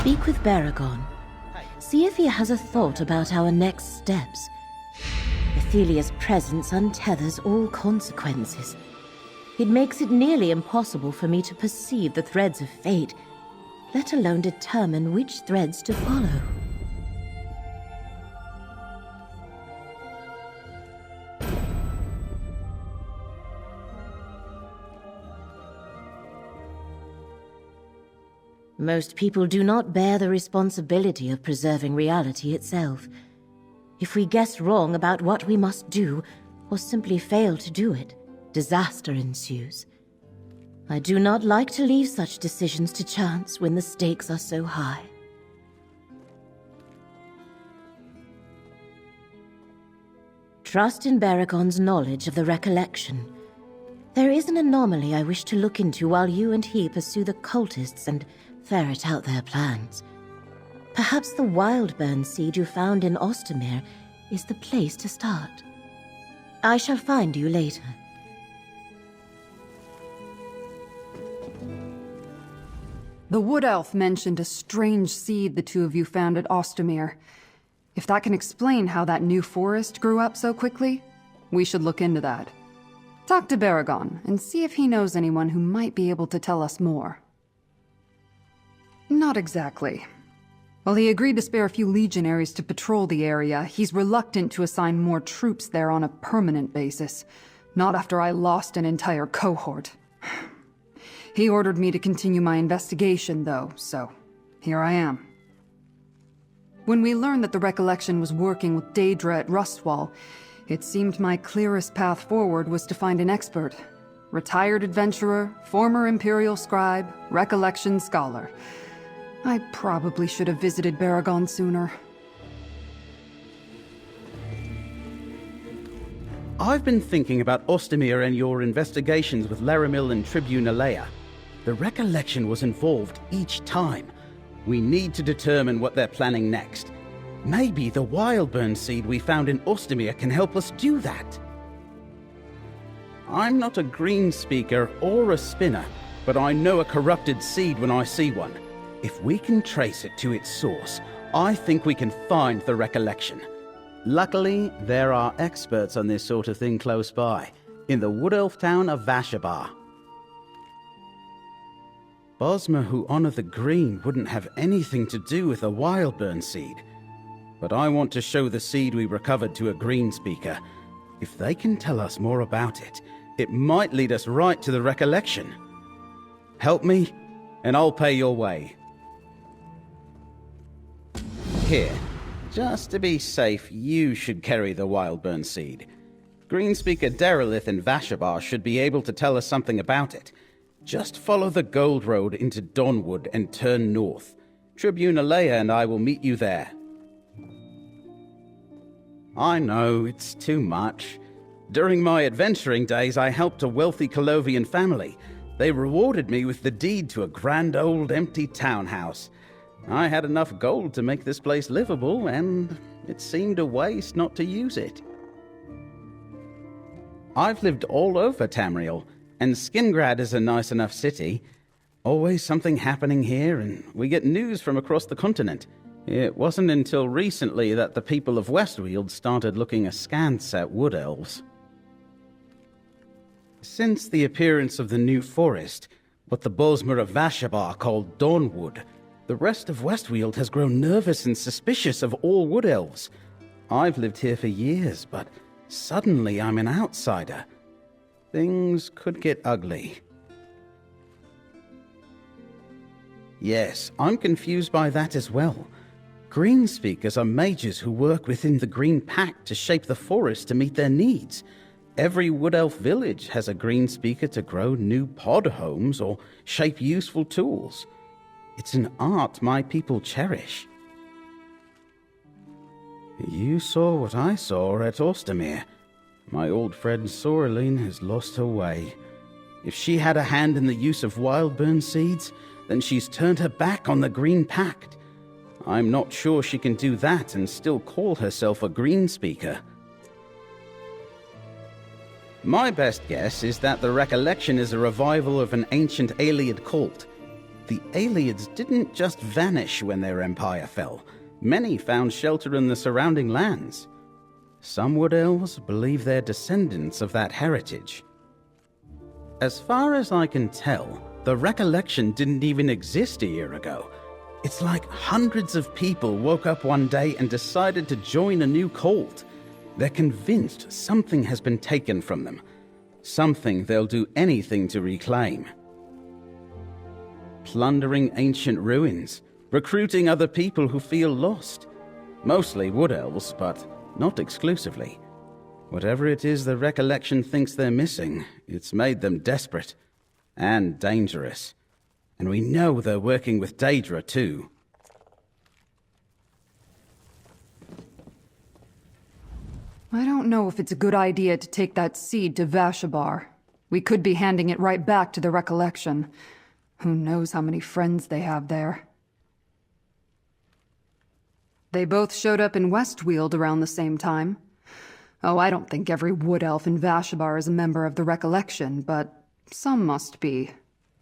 Speak with Beragon. See if he has a thought about our next steps. Athelia's presence untethers all consequences. It makes it nearly impossible for me to perceive the threads of fate, let alone determine which threads to follow. Most people do not bear the responsibility of preserving reality itself. If we guess wrong about what we must do, or simply fail to do it, disaster ensues. I do not like to leave such decisions to chance when the stakes are so high. Trust in Beragon's knowledge of the Recollection. There is an anomaly I wish to look into while you and he pursue the cultists and ferret out their plans. Perhaps the wildburn seed you found in Ostermere is the place to start. I shall find you later. The wood elf mentioned a strange seed the two of you found at Ostermere. If that can explain how that new forest grew up so quickly, we should look into that. Talk to Beragon and see if he knows anyone who might be able to tell us more. Not exactly. While he agreed to spare a few legionaries to patrol the area, he's reluctant to assign more troops there on a permanent basis. Not after I lost an entire cohort. He ordered me to continue my investigation, though, so here I am. When we learned that the Recollection was working with Daedra at Rustwall, it seemed my clearest path forward was to find an expert. Retired adventurer, former Imperial scribe, Recollection scholar. I probably should have visited Beragon sooner. I've been thinking about Ostermere and your investigations with Laramil and Tribune Alea. The Recollection was involved each time. We need to determine what they're planning next. Maybe the wildburn seed we found in Ostermere can help us do that. I'm not a green speaker or a spinner, but I know a corrupted seed when I see one. If we can trace it to its source, I think we can find the Recollection. Luckily, there are experts on this sort of thing close by, in the wood elf town of Vashabar. Bosmer who honor the green wouldn't have anything to do with a wildburn seed. But I want to show the seed we recovered to a green speaker. If they can tell us more about it, it might lead us right to the Recollection. Help me, and I'll pay your way. Here, just to be safe, you should carry the wildburn seed. Greenspeaker Derelith in Vashabar should be able to tell us something about it. Just follow the Gold Road into Dawnwood and turn north. Tribune Alea and I will meet you there. I know, it's too much. During my adventuring days, I helped a wealthy Colovian family. They rewarded me with the deed to a grand old empty townhouse. I had enough gold to make this place livable, and it seemed a waste not to use it. I've lived all over Tamriel, and Skingrad is a nice enough city. Always something happening here, and we get news from across the continent. It wasn't until recently that the people of West Weald started looking askance at wood elves. Since the appearance of the new forest, what the Bosmer of Vashabar called Dawnwood, the rest of West Weald has grown nervous and suspicious of all wood elves. I've lived here for years, but suddenly I'm an outsider. Things could get ugly. Yes, I'm confused by that as well. Green speakers are mages who work within the Green Pact to shape the forest to meet their needs. Every wood elf village has a green speaker to grow new pod homes or shape useful tools. It's an art my people cherish. You saw what I saw at Ostermere. My old friend Soraline has lost her way. If she had a hand in the use of wildburn seeds, then she's turned her back on the Green Pact. I'm not sure she can do that and still call herself a green speaker. My best guess is that the Recollection is a revival of an ancient Ayleid cult. The Aliads didn't just vanish when their empire fell. Many found shelter in the surrounding lands. Some Wood Elves believe they're descendants of that heritage. As far as I can tell, the Recollection didn't even exist a year ago. It's like hundreds of people woke up one day and decided to join a new cult. They're convinced something has been taken from them. Something they'll do anything to reclaim. Plundering ancient ruins, recruiting other people who feel lost. Mostly Wood Elves, but not exclusively. Whatever it is the Recollection thinks they're missing, it's made them desperate and dangerous. And we know they're working with Daedra too. I don't know if it's a good idea to take that seed to Vashabar. We could be handing it right back to the Recollection. Who knows how many friends they have there. They both showed up in West Weald around the same time. Oh, I don't think every Wood Elf in Vashabar is a member of the Recollection, but some must be.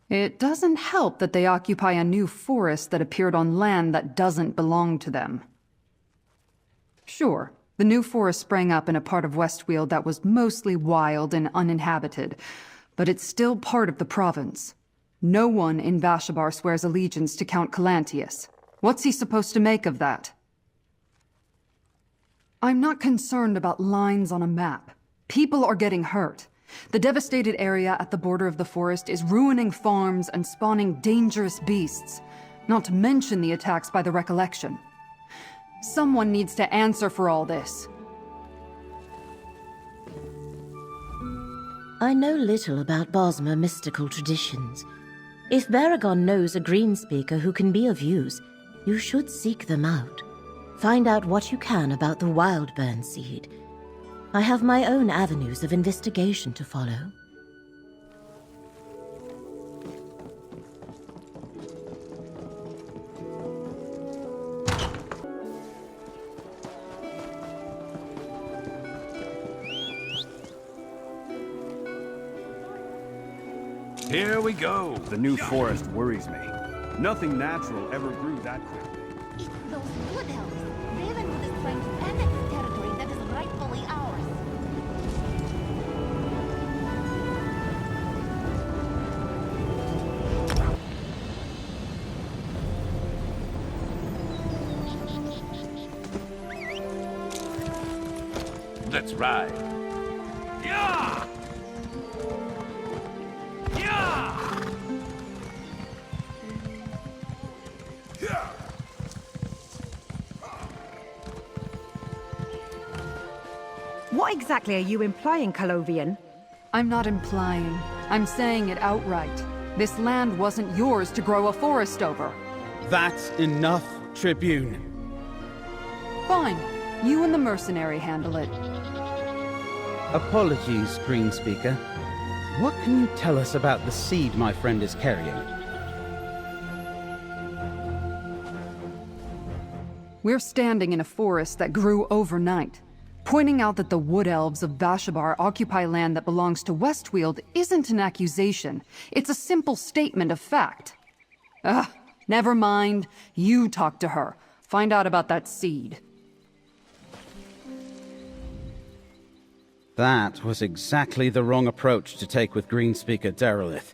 It doesn't help that they occupy a new forest that appeared on land that doesn't belong to them. Sure, the new forest sprang up in a part of West Weald that was mostly wild and uninhabited, but it's still part of the province. No one in Vashabar swears allegiance to Count Calantius. What's he supposed to make of that? I'm not concerned about lines on a map. People are getting hurt. The devastated area at the border of the forest is ruining farms and spawning dangerous beasts, not to mention the attacks by the Recollection. Someone needs to answer for all this. I know little about Bosmer mystical traditions. If Beragon knows a Greenspeaker who can be of use, you should seek them out. Find out what you can about the wildburn seed. I have my own avenues of investigation to follow. Here we go. The new forest worries me. Nothing natural ever grew that quickly. It's those Wood Elves. Ravenwood is trying to annex territory that is rightfully ours. Let's ride. Yeah! Yeah! Yeah! What exactly are you implying, Colovian? I'm not implying. I'm saying it outright. This land wasn't yours to grow a forest over. That's enough, Tribune. Fine. You and the mercenary handle it. Apologies, Greenspeaker. What can you tell us about the seed my friend is carrying? We're standing in a forest that grew overnight. Pointing out that the Wood Elves of Vashabar occupy land that belongs to West Weald isn't an accusation. It's a simple statement of fact. Never mind. You talk to her. Find out about that seed. That was exactly the wrong approach to take with Greenspeaker Derelith.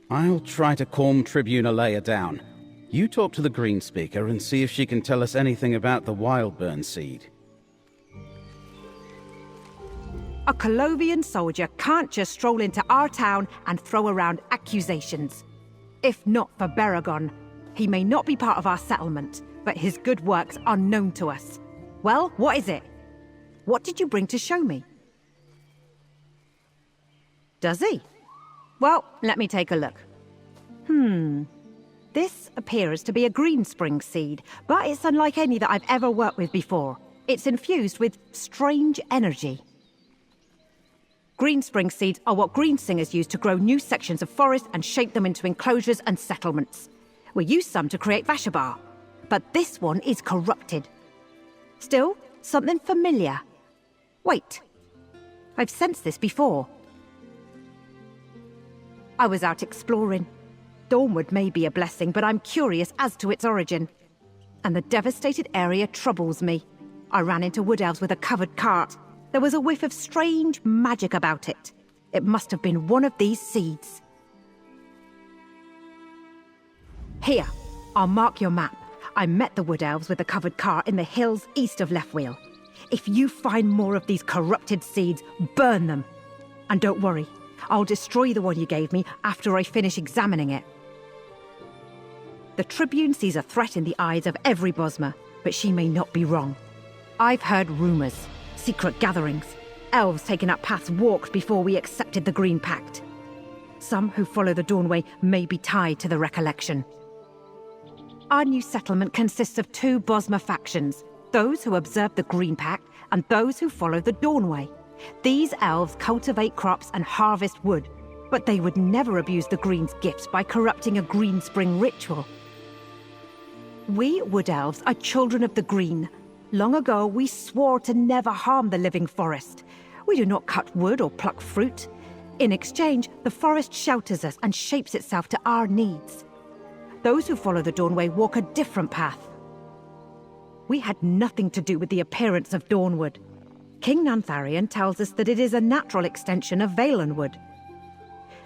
I'll try to calm Tribune Alea down. You talk to the Greenspeaker and see if she can tell us anything about the wildburn seed. A Colovian soldier can't just stroll into our town and throw around accusations. If not for Beragon, he may not be part of our settlement, but his good works are known to us. Well, what is it? What did you bring to show me? Does he? Well, let me take a look. This appears to be a greenspring seed, but it's unlike any that I've ever worked with before. It's infused with strange energy. Greenspring seeds are what greensingers use to grow new sections of forest and shape them into enclosures and settlements. We use some to create Vashabar, but this one is corrupted. Still, something familiar. Wait, I've sensed this before. I was out exploring. Dawnwood may be a blessing, but I'm curious as to its origin. And the devastated area troubles me. I ran into wood elves with a covered cart. There was a whiff of strange magic about it. It must have been one of these seeds. Here, I'll mark your map. I met the wood elves with a covered cart in the hills east of West Weald. If you find more of these corrupted seeds, burn them. And don't worry, I'll destroy the one you gave me after I finish examining it. The Tribune sees a threat in the eyes of every Bosmer, but she may not be wrong. I've heard rumors, secret gatherings, elves taking up paths walked before we accepted the Green Pact. Some who follow the Dawnway may be tied to the Recollection. Our new settlement consists of two Bosmer factions, those who observe the Green Pact and those who follow the Dawnway. These elves cultivate crops and harvest wood, but they would never abuse the Green's gifts by corrupting a Green Spring ritual. We Wood Elves are children of the Green. Long ago, we swore to never harm the living forest. We do not cut wood or pluck fruit. In exchange, the forest shelters us and shapes itself to our needs. Those who follow the Dawnway walk a different path. We had nothing to do with the appearance of Dawnwood. King Nantharion tells us that it is a natural extension of Valenwood.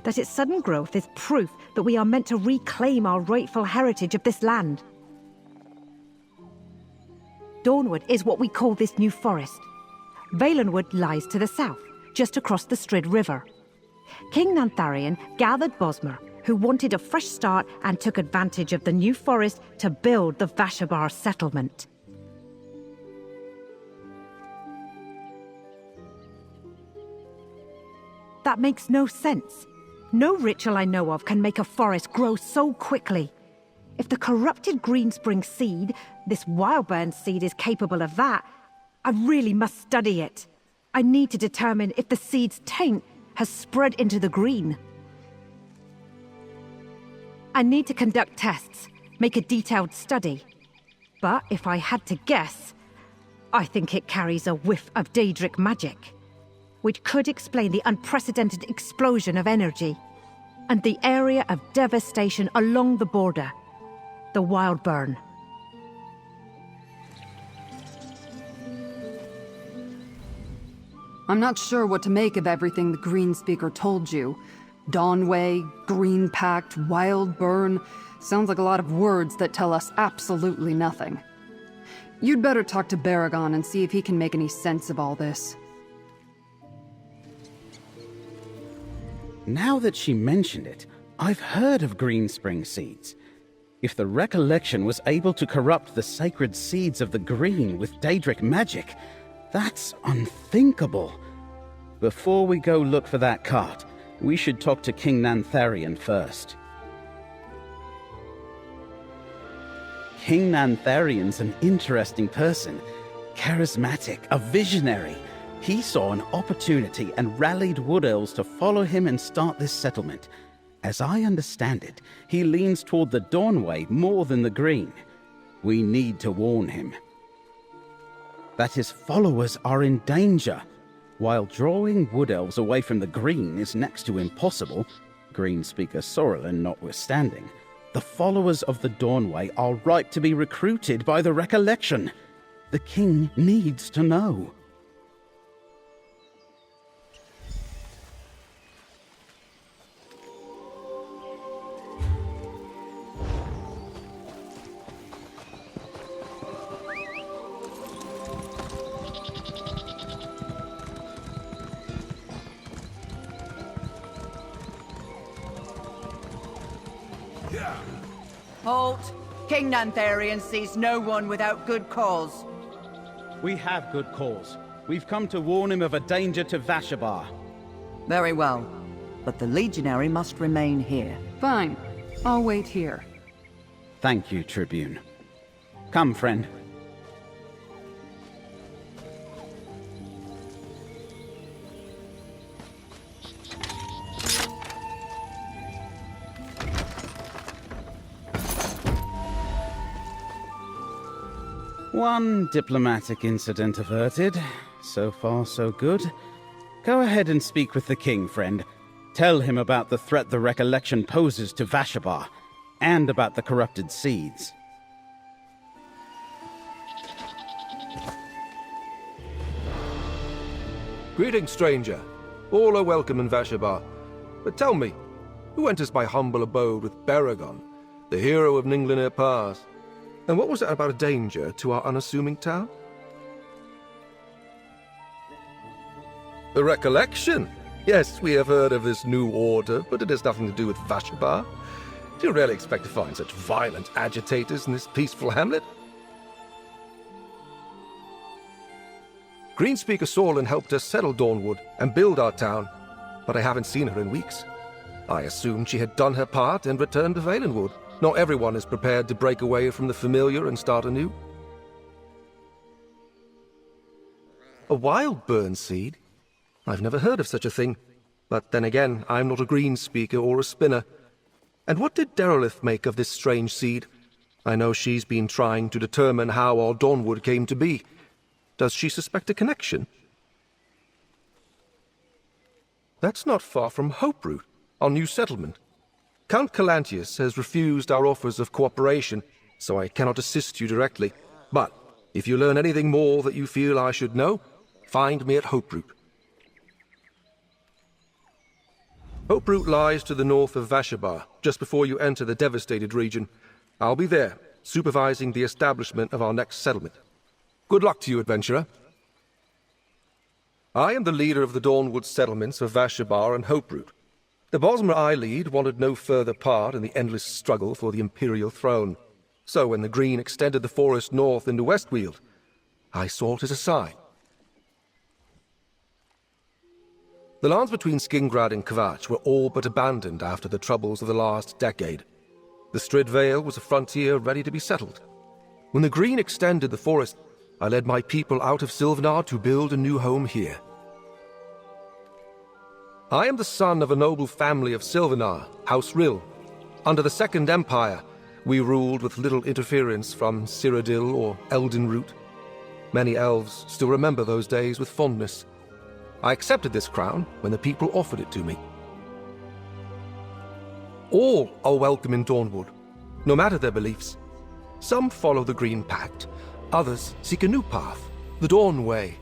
That its sudden growth is proof that we are meant to reclaim our rightful heritage of this land. Dawnwood is what we call this new forest. Valenwood lies to the south, just across the Strid River. King Nantharion gathered Bosmer, who wanted a fresh start and took advantage of the new forest to build the Vashabar settlement. That makes no sense. No ritual I know of can make a forest grow so quickly. If the corrupted Greenspring seed, this wildburn seed, is capable of that, I really must study it. I need to determine if the seed's taint has spread into the green. I need to conduct tests, make a detailed study. But if I had to guess, I think it carries a whiff of Daedric magic, which could explain the unprecedented explosion of energy and the area of devastation along the border, the wildburn. I'm not sure what to make of everything the Green Speaker told you. Dawnway, Green Pact, wildburn. Sounds like a lot of words that tell us absolutely nothing. You'd better talk to Beragon and see if he can make any sense of all this. Now that she mentioned it, I've heard of Greenspring seeds. If the Recollection was able to corrupt the sacred seeds of the green with Daedric magic, that's unthinkable. Before we go look for that cart, we should talk to King Nantharion first. King Nantharion's an interesting person. Charismatic, a visionary. He saw an opportunity and rallied wood elves to follow him and start this settlement. As I understand it, he leans toward the Dawnway more than the Green. We need to warn him that his followers are in danger. While drawing wood elves away from the Green is next to impossible, Green Speaker Sorrelin notwithstanding, the followers of the Dawnway are ripe to be recruited by the Recollection. The king needs to know. Halt! King Nantharion sees no one without good cause. We have good cause. We've come to warn him of a danger to Vashabar. Very well. But the Legionary must remain here. Fine. I'll wait here. Thank you, Tribune. Come, friend. One diplomatic incident averted. So far, so good. Go ahead and speak with the king, friend. Tell him about the threat the Recollection poses to Vashabar, and about the corrupted seeds. Greetings, stranger. All are welcome in Vashabar. But tell me, who enters my humble abode with Beragon, the hero of Ninglinir Pass? And what was that about a danger to our unassuming town? The Recollection? Yes, we have heard of this new order, but it has nothing to do with Vashabar. Do you really expect to find such violent agitators in this peaceful hamlet? Greenspeaker Sorlin helped us settle Dawnwood and build our town, but I haven't seen her in weeks. I assumed she had done her part and returned to Valenwood. Not everyone is prepared to break away from the familiar and start anew. A wildburn seed? I've never heard of such a thing. But then again, I'm not a greenspeaker or a spinner. And what did Derelith make of this strange seed? I know she's been trying to determine how our Dawnwood came to be. Does she suspect a connection? That's not far from Hoperoot, our new settlement. Count Calantius has refused our offers of cooperation, so I cannot assist you directly. But if you learn anything more that you feel I should know, find me at Hoperoot. Hoperoot lies to the north of Vashabar, just before you enter the devastated region. I'll be there, supervising the establishment of our next settlement. Good luck to you, adventurer. I am the leader of the Dawnwood settlements of Vashabar and Hoperoot. The Bosmer I lead wanted no further part in the endless struggle for the Imperial throne. So when the Green extended the forest north into West Weald, I sought his aside. The lands between Skingrad and Kvatch were all but abandoned after the troubles of the last decade. The Strid Vale was a frontier ready to be settled. When the Green extended the forest, I led my people out of Sylvanar to build a new home here. I am the son of a noble family of Sylvanar, House Rill. Under the Second Empire, we ruled with little interference from Cyrodiil or Eldenroot. Many elves still remember those days with fondness. I accepted this crown when the people offered it to me. All are welcome in Dawnwood, no matter their beliefs. Some follow the Green Pact, others seek a new path, the Dawnway.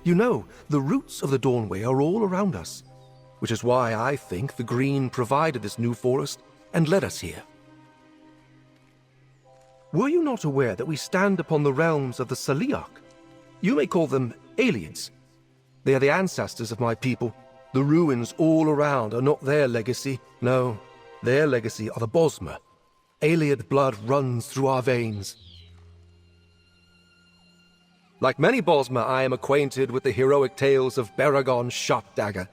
You know, the roots of the Dawnway are all around us, which is why I think the Green provided this new forest and led us here. Were you not aware that we stand upon the realms of the Saliak? You may call them aliens. They are the ancestors of my people. The ruins all around are not their legacy. No, their legacy are the Bosmer. Ayleid blood runs through our veins. Like many Bosmer, I am acquainted with the heroic tales of Beragon Sharpdagger.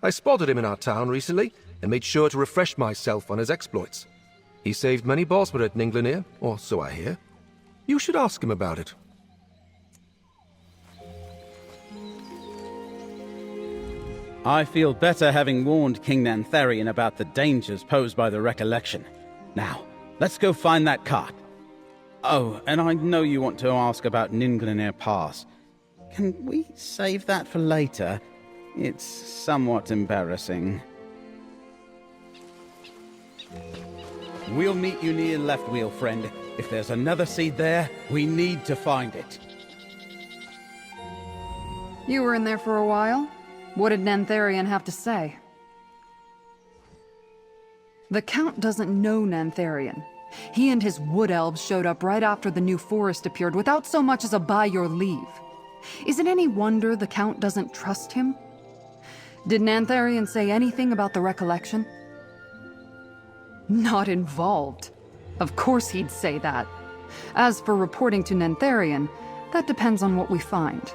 I spotted him in our town recently and made sure to refresh myself on his exploits. He saved many Bosmer at Ninglinir, or so I hear. You should ask him about it. I feel better having warned King Nantharion about the dangers posed by the Recollection. Now, let's go find that cart. Oh, and I know you want to ask about Ninglinir Pass. Can we save that for later? It's somewhat embarrassing. We'll meet you near Left Wheel, friend. If there's another seed there, we need to find it. You were in there for a while? What did Nantharion have to say? The Count doesn't know Nantharion. He and his wood elves showed up right after the new forest appeared without so much as a by your leave. Is it any wonder the Count doesn't trust him? Did Nantharion say anything about the Recollection? Not involved. Of course he'd say that. As for reporting to Nantharion, that depends on what we find.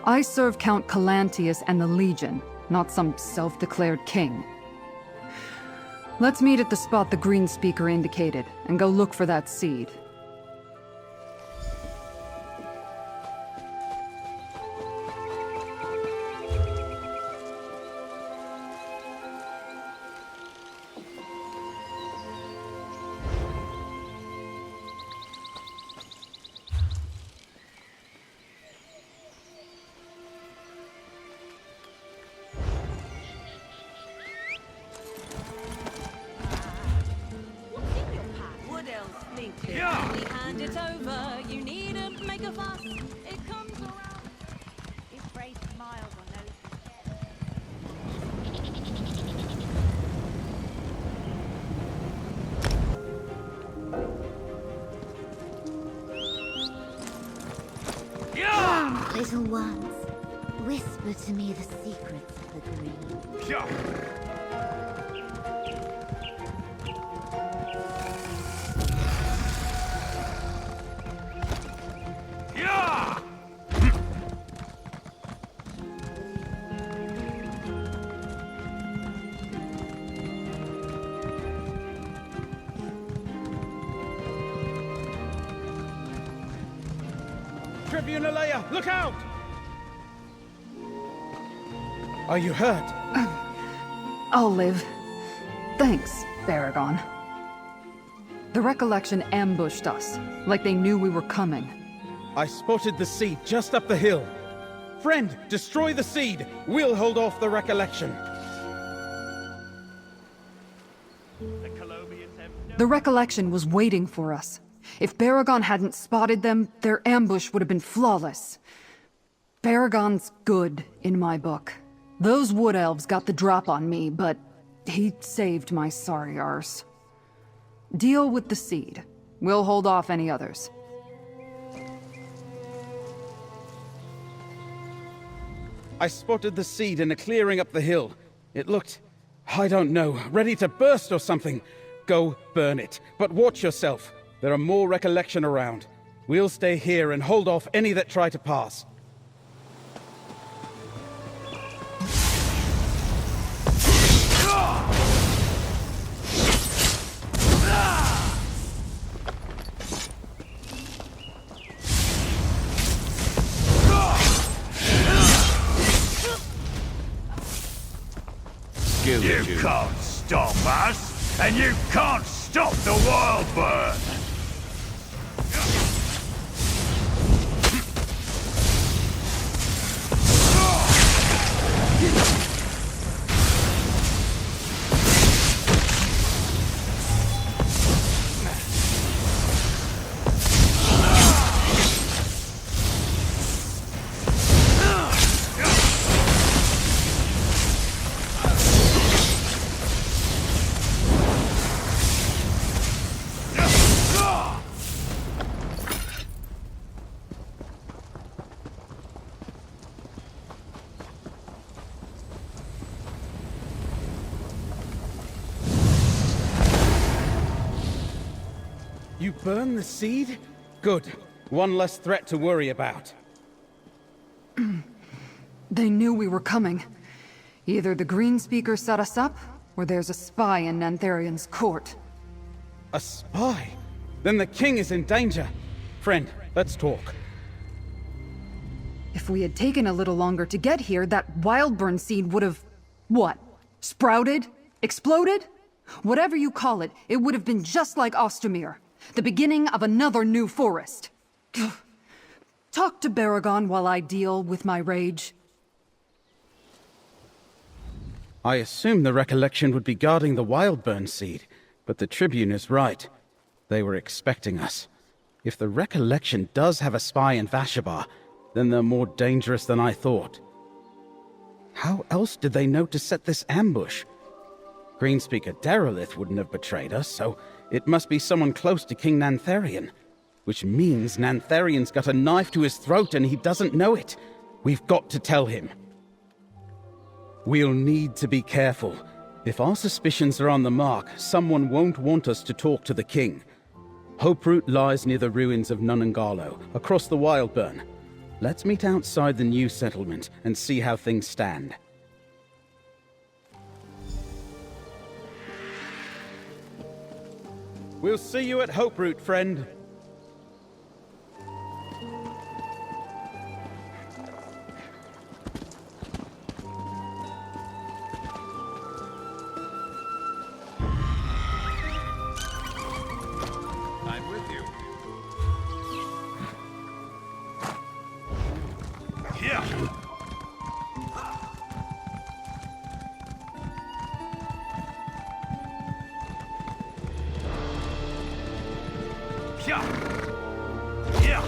I serve Count Calantius and the Legion, not some self-declared king. Let's meet at the spot the Green Speaker indicated, and go look for that seed. of us. It comes around. His brave smiles on those. Little ones, whisper to me the secrets of the green. Tribunalea, look out! Are you hurt? I'll live. Thanks, Beragon. The Recollection ambushed us, like they knew we were coming. I spotted the seed just up the hill. Friend, destroy the seed. We'll hold off the Recollection. The Recollection was waiting for us. If Beragon hadn't spotted them, their ambush would have been flawless. Beragon's good, in my book. Those wood elves got the drop on me, but he saved my sorry arse. Deal with the seed. We'll hold off any others. I spotted the seed in a clearing up the hill. It looked, I don't know, ready to burst or something. Go burn it, but watch yourself. There are more Recollection around. We'll stay here and hold off any that try to pass. You can't stop us, and you can't stop the wildburn! You burn the seed? Good. One less threat to worry about. They knew we were coming. Either the Green Speaker set us up, or there's a spy in Nantharian's court. A spy? Then the king is in danger. Friend, let's talk. If we had taken a little longer to get here, that wildburn seed would have... what? Sprouted? Exploded? Whatever you call it, it would have been just like Ostermere. The beginning of another new forest. Talk to Beragon while I deal with my rage. I assumed the Recollection would be guarding the wildburn seed, but the Tribune is right. They were expecting us. If the Recollection does have a spy in Vashabar, then they're more dangerous than I thought. How else did they know to set this ambush? Greenspeaker Derelith wouldn't have betrayed us, so it must be someone close to King Nantharian. Which means Nantharian's got a knife to his throat and he doesn't know it. We've got to tell him. We'll need to be careful. If our suspicions are on the mark, someone won't want us to talk to the king. Hoperoot lies near the ruins of Nunangalo, across the Wildburn. Let's meet outside the new settlement and see how things stand. We'll see you at Hoperoot, friend. I'm with you. Yeah. Yeah.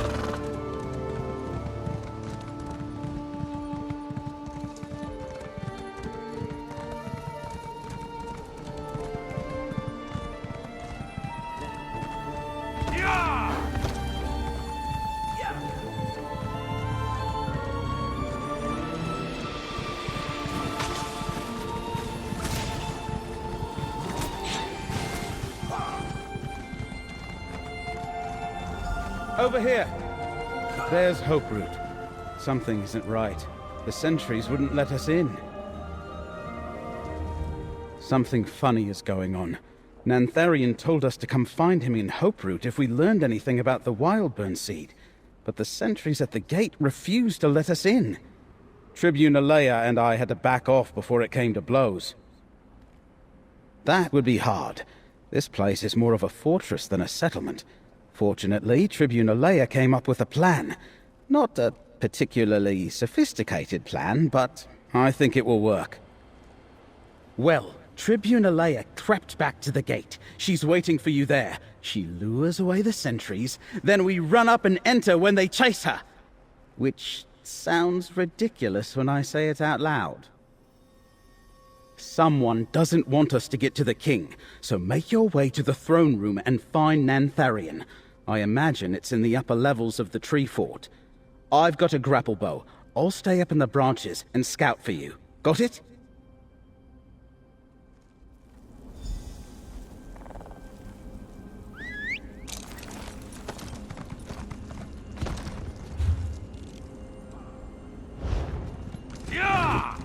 Over here! There's Hoperoot. Something isn't right. The sentries wouldn't let us in. Something funny is going on. Nantharian told us to come find him in Hoperoot if we learned anything about the wildburn seed. But the sentries at the gate refused to let us in. Tribune Alea and I had to back off before it came to blows. That would be hard. This place is more of a fortress than a settlement. Fortunately, Tribune Alea came up with a plan. Not a particularly sophisticated plan, but I think it will work. Well, Tribune Alea crept back to the gate. She's waiting for you there. She lures away the sentries, then we run up and enter when they chase her. Which sounds ridiculous when I say it out loud. Someone doesn't want us to get to the king, so make your way to the throne room and find Nantharian. I imagine it's in the upper levels of the tree fort. I've got a grapple bow. I'll stay up in the branches and scout for you. Got it? Yeah!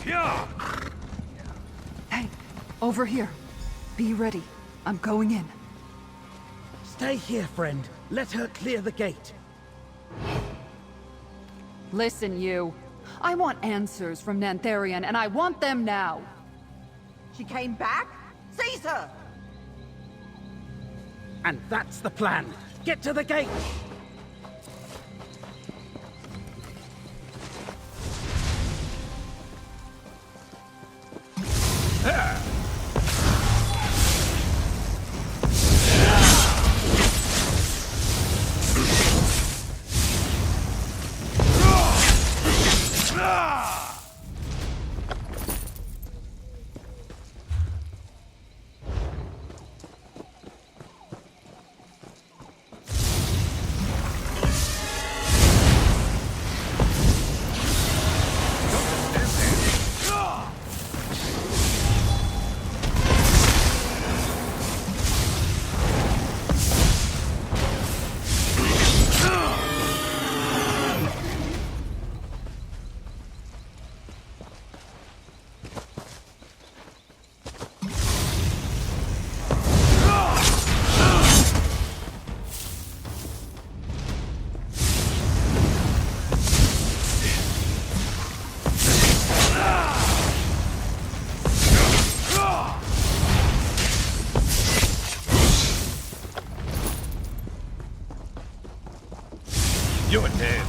Yeah! Hey, over here. Be ready. I'm going in. Stay here, friend. Let her clear the gate. Listen, you. I want answers from Nantharian, and I want them now. She came back? Seize her! And that's the plan. Get to the gate! You're dead.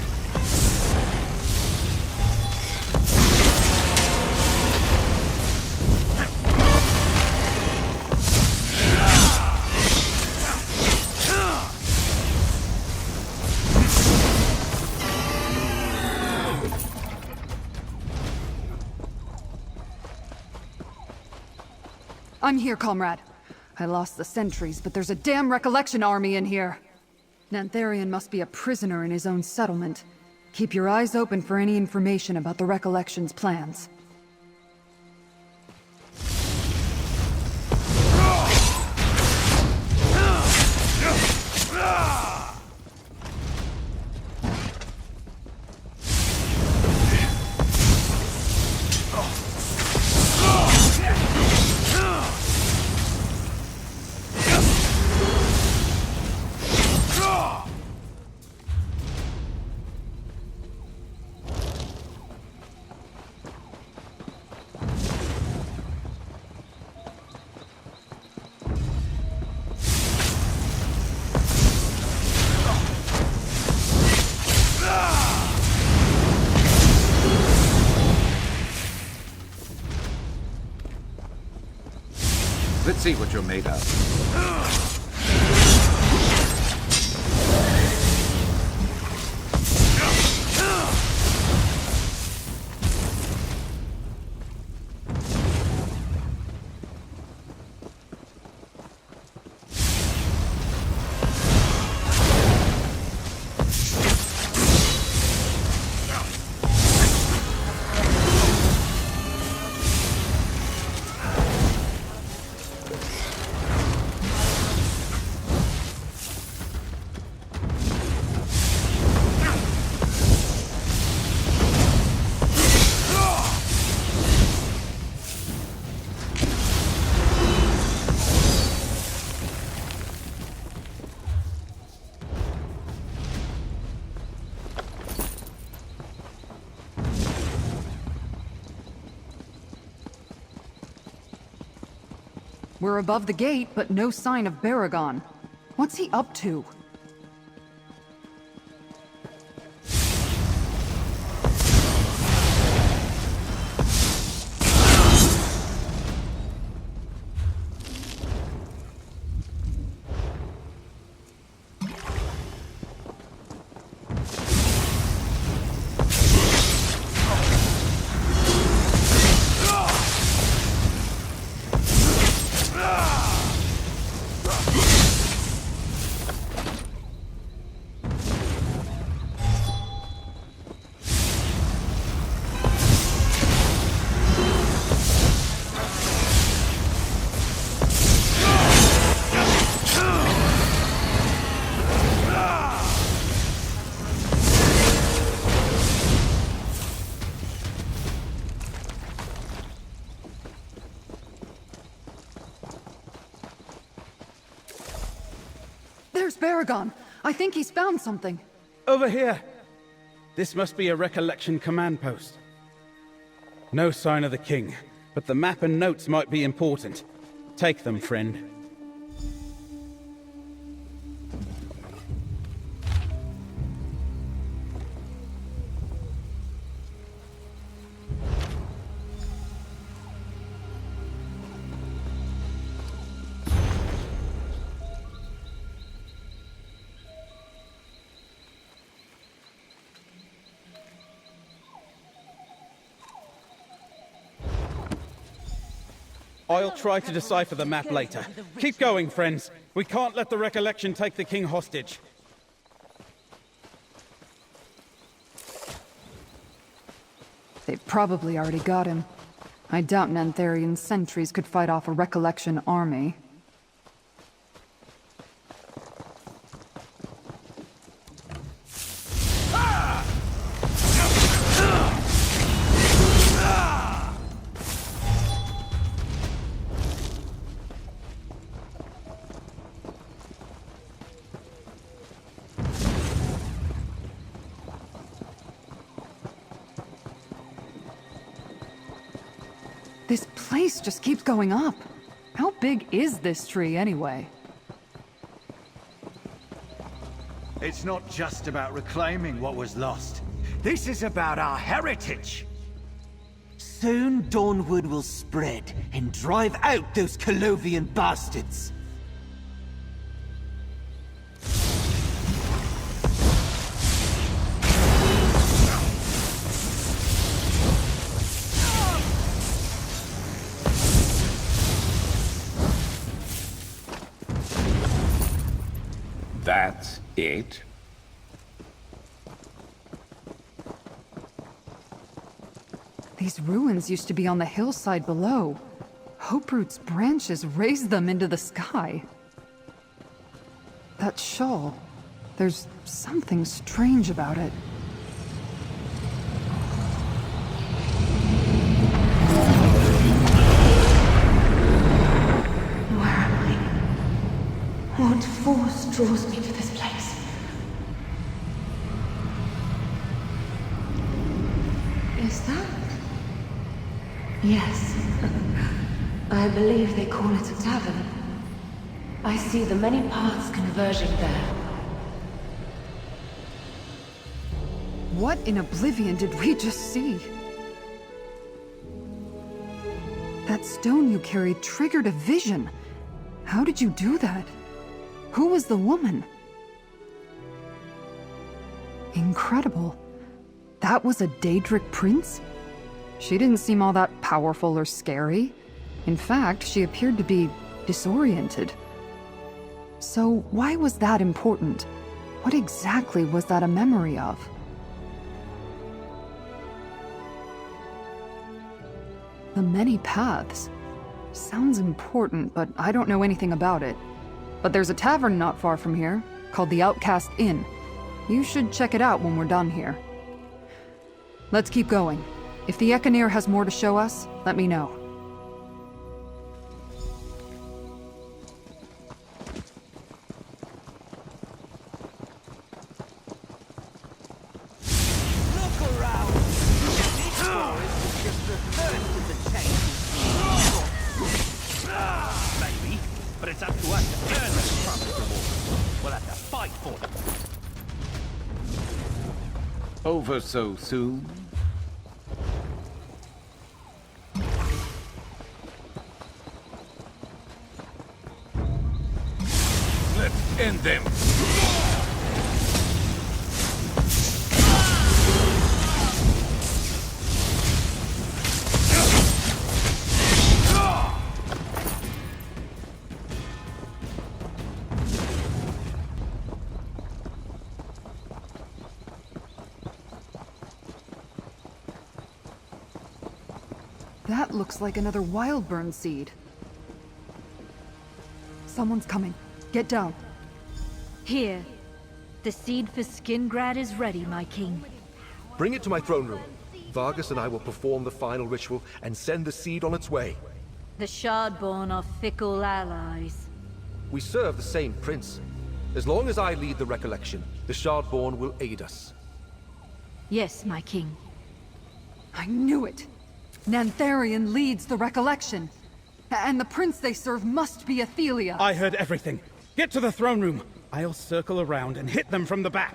I'm here, comrade. I lost the sentries, but there's a damn Recollection army in here. Nantharian must be a prisoner in his own settlement. Keep your eyes open for any information about the Recollection's plans. Let's see what you're made of. We're above the gate, but no sign of Beragon. What's he up to? There's Beragon! I think he's found something. Over here! This must be a Recollection command post. No sign of the king, but the map and notes might be important. Take them, friend. I'll try to decipher the map later. Keep going, friends. We can't let the Recollection take the king hostage. They've probably already got him. I doubt Nantharian sentries could fight off a Recollection army. This place just keeps going up. How big is this tree, anyway? It's not just about reclaiming what was lost. This is about our heritage. Soon Dawnwood will spread and drive out those Colovian bastards. That's it? These ruins used to be on the hillside below. Hoperoot's branches raised them into the sky. That shawl, there's something strange about it. Where am I? What force draws me to this place? Is that? Yes. I believe they call it a tavern. I see the many paths converging there. What in oblivion did we just see? That stone you carried triggered a vision. How did you do that? Who was the woman? Incredible. That was a Daedric prince? She didn't seem all that powerful or scary. In fact, she appeared to be disoriented. So why was that important? What exactly was that a memory of? The many paths. Sounds important, but I don't know anything about it. But there's a tavern not far from here, called the Outcast Inn. You should check it out when we're done here. Let's keep going. If the Ekaneer has more to show us, let me know. Look around! This forest is just the first of the changes. fight for them. Over so soon? Let's end them! That looks like another wildburn seed. Someone's coming. Get down. Here. The seed for Skingrad is ready, my king. Bring it to my throne room. Vargas and I will perform the final ritual and send the seed on its way. The Shardborn are fickle allies. We serve the same prince. As long as I lead the Recollection, the Shardborn will aid us. Yes, my king. I knew it! Nantharian leads the Recollection. And the prince they serve must be Athelia. I heard everything. Get to the throne room. I'll circle around and hit them from the back.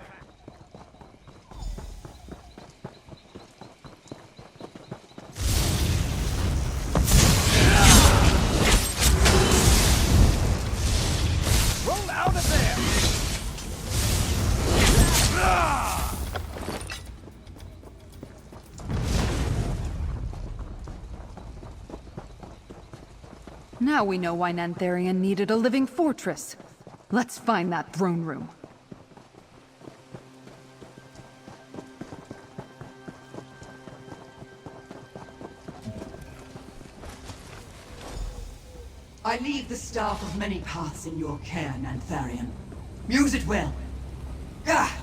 Roll out of there! Now we know why Nantharian needed a living fortress. Let's find that throne room. I leave the staff of many paths in your care, Nantharian. Use it well. Ah!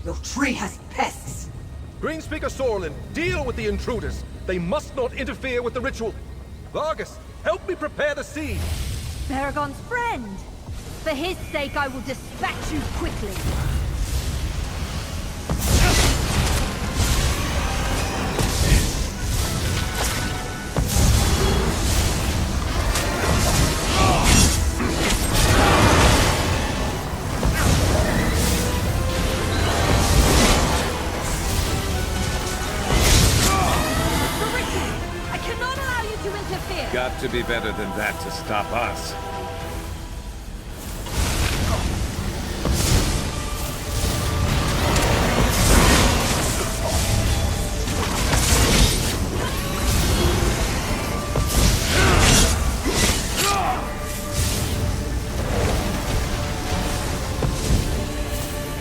Your tree has pests! Greenspeaker Sorlin, deal with the intruders. They must not interfere with the ritual. Vargas, help me prepare the seed. Beragon's friend! For his sake, I will dispatch you quickly. I cannot allow you to interfere! Got to be better than that to stop us.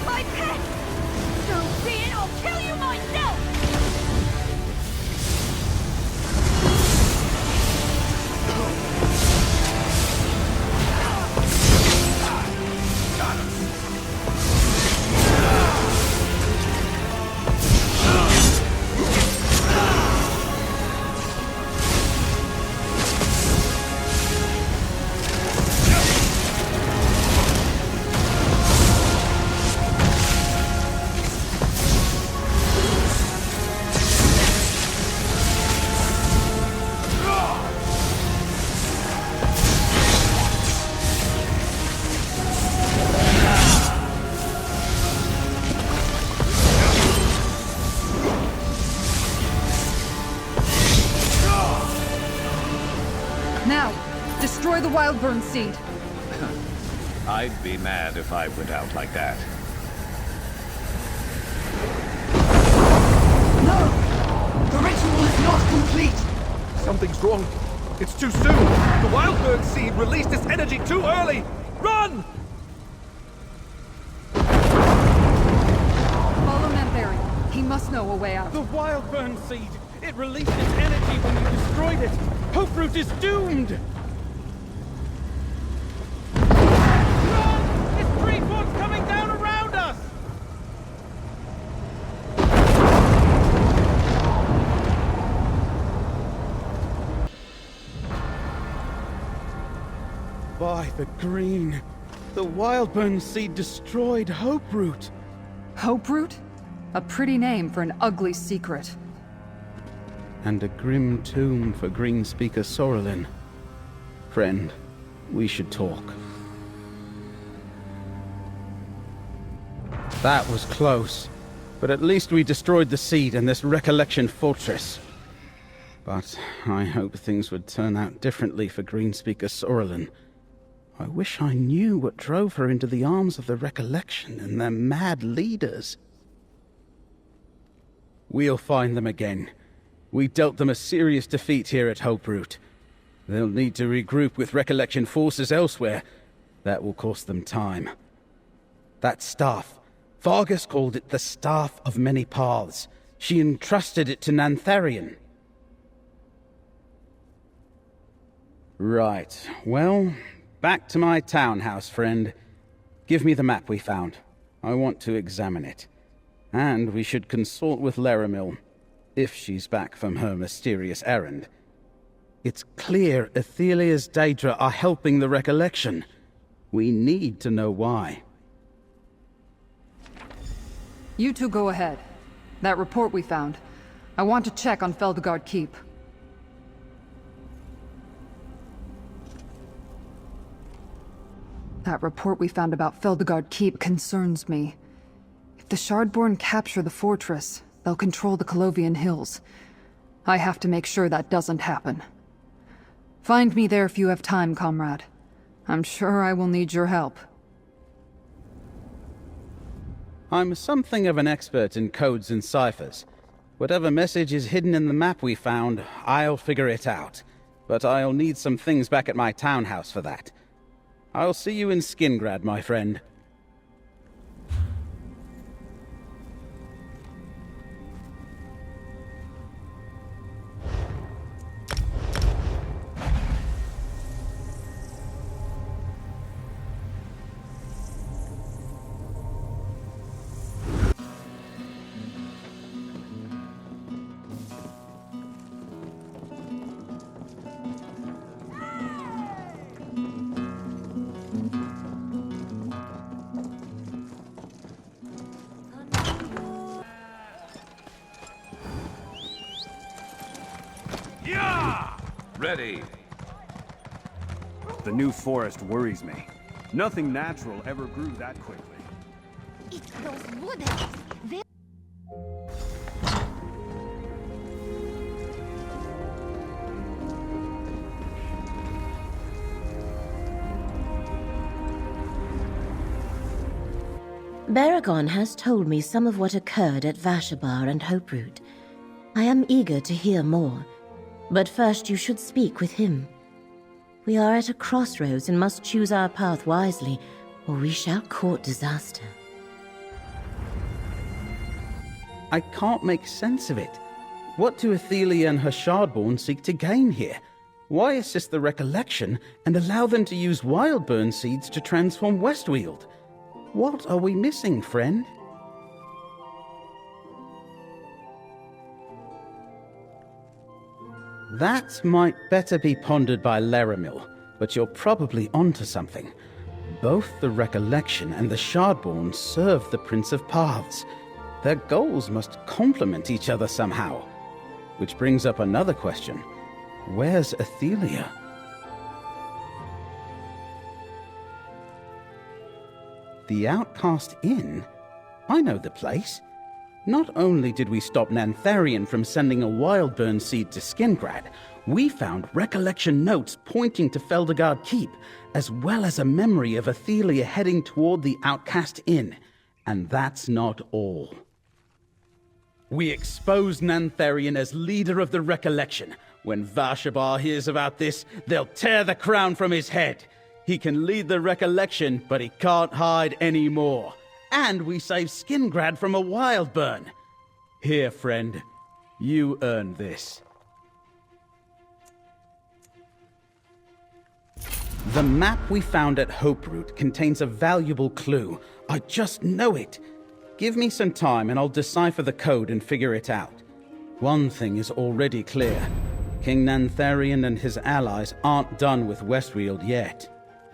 My pet! So be it, I'll kill you myself! Now, destroy the wildburn seed. I'd be mad if I went out like that. No! The ritual is not complete! Something's wrong. It's too soon. The wildburn seed released its energy too early. Run! Follow Nantharian. He must know a way out. The wildburn seed! It released its energy when you destroyed it! Hoperoot is doomed! Run! This tree fort's coming down around us! By the green, the wildburn seed destroyed Hoperoot. Hoperoot? A pretty name for an ugly secret. And a grim tomb for Greenspeaker Sorlin. Friend, we should talk. That was close. But at least we destroyed the seed and this Recollection fortress. But I hope things would turn out differently for Greenspeaker Sorelin. I wish I knew what drove her into the arms of the Recollection and their mad leaders. We'll find them again. We dealt them a serious defeat here at Hoperoot. They'll need to regroup with Recollection forces elsewhere. That will cost them time. That staff, Vargas called it the Staff of Many Paths. She entrusted it to Nantharion. Right, well, back to my townhouse, friend. Give me the map we found. I want to examine it. And we should consult with Laramil, if she's back from her mysterious errand. It's clear Athelia's Daedra are helping the Recollection. We need to know why. You two go ahead. That report we found. I want to check on Feldegard Keep. That report we found about Feldegard Keep concerns me. If the Shardborn capture the fortress, they'll control the Colovian Hills. I have to make sure that doesn't happen. Find me there if you have time, comrade. I'm sure I will need your help. I'm something of an expert in codes and ciphers. Whatever message is hidden in the map we found, I'll figure it out. But I'll need some things back at my townhouse for that. I'll see you in Skingrad, my friend. Ready. The new forest worries me. Nothing natural ever grew that quickly. It's those wood elves. They... Beragon has told me some of what occurred at Vashabar and Hoperoot. I am eager to hear more, but first you should speak with him. We are at a crossroads and must choose our path wisely, or we shall court disaster. I can't make sense of it. What do Athelia and her Shardborn seek to gain here? Why assist the Recollection and allow them to use wildburn seeds to transform West Weald? What are we missing, friend? That might better be pondered by Laramil, but you're probably onto something. Both the Recollection and the Shardborn serve the Prince of Paths. Their goals must complement each other somehow. Which brings up another question. Where's Athelia? The Outcast Inn? I know the place. Not only did we stop Nantharion from sending a wildburn seed to Skingrad, we found Recollection notes pointing to Feldegard Keep, as well as a memory of Athelia heading toward the Outcast Inn. And that's not all. We exposed Nantharion as leader of the Recollection. When Vashabar hears about this, they'll tear the crown from his head. He can lead the Recollection, but he can't hide anymore. And we saved Skingrad from a wildburn. Here, friend. You earned this. The map we found at Hoperoot contains a valuable clue. I just know it. Give me some time and I'll decipher the code and figure it out. One thing is already clear. King Nantharion and his allies aren't done with West Weald yet.